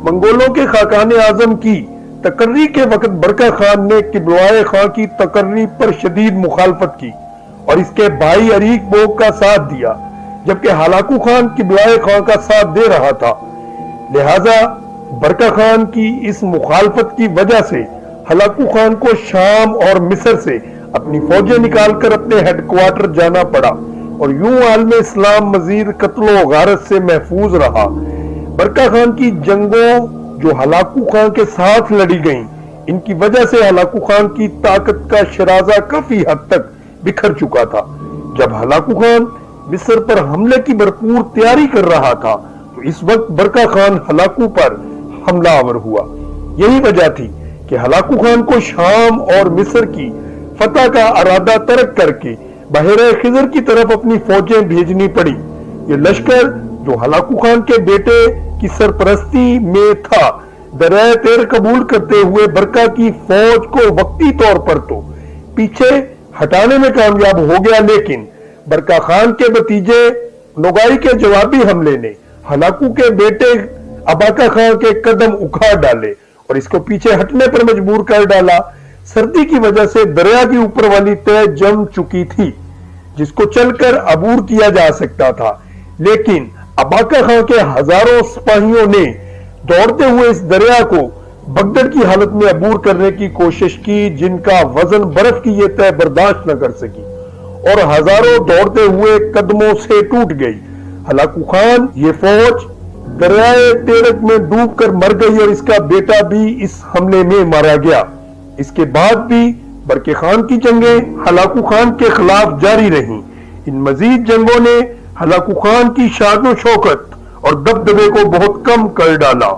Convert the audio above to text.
منگولوں کے خاقان اعظم کی تقرری کے وقت برقع خان نے قبلوائے خان کی تقرری پر شدید مخالفت کی اور اس کے بھائی عریق بوگ کا ساتھ دیا، جبکہ ہلاکو خان قبلوائے خان کا ساتھ دے رہا تھا۔ لہذا برقع خان کی اس مخالفت کی وجہ سے ہلاکو خان کو شام اور مصر سے اپنی فوجیں نکال کر اپنے ہیڈ کوارٹر جانا پڑا اور یوں عالم اسلام مزید قتل و غارت سے محفوظ رہا۔ برقع خان کی جنگوں جو ہلاکو خان کے ساتھ لڑی گئیں، ان کی وجہ سے ہلاکو خان کی طاقت کا شرازہ کافی حد تک بکھر چکا تھا۔ جب ہلاکو خان مصر پر حملے کی بھرپور تیاری کر رہا تھا تو اس وقت برقع خان ہلاکو پر حملہ آور ہوا۔ یہی وجہ تھی کہ ہلاکو خان کو شام اور مصر کی فتح کا ارادہ ترک کر کے بحیرہ خضر کی طرف اپنی فوجیں بھیجنی پڑی۔ یہ لشکر جو ہلاکو خان کے بیٹے کی سرپرستی میں تھا، دریائے تیر قبول کرتے ہوئے برقع کی فوج کو وقتی طور پر تو پیچھے ہٹانے میں کامیاب ہو گیا، لیکن برقع خان کے بھتیجے نوگائی کے جوابی حملے نے ہلاکو کے بیٹے اباقہ خان کے قدم اکھاڑ ڈالے اور اس کو پیچھے ہٹنے پر مجبور کر ڈالا۔ سردی کی وجہ سے دریا کی اوپر والی تہ جم چکی تھی جس کو چل کر عبور کیا جا سکتا تھا، لیکن اباقہ خان کے ہزاروں سپاہیوں نے دوڑتے ہوئے اس دریا کو بگدڑ کی حالت میں عبور کرنے کی کوشش کی، جن کا وزن برف کی یہ تہ برداشت نہ کر سکی اور ہزاروں دوڑتے ہوئے قدموں سے ٹوٹ گئی۔ ہلاکو خان یہ فوج دریائے تیرک میں ڈوب کر مر گئی اور اس کا بیٹا بھی اس حملے میں مارا گیا۔ اس کے بعد بھی برقع خان کی جنگیں ہلاکو خان کے خلاف جاری رہیں۔ ان مزید جنگوں نے ہلاکو خان کی شان و شوکت اور دبدبے کو بہت کم کر ڈالا۔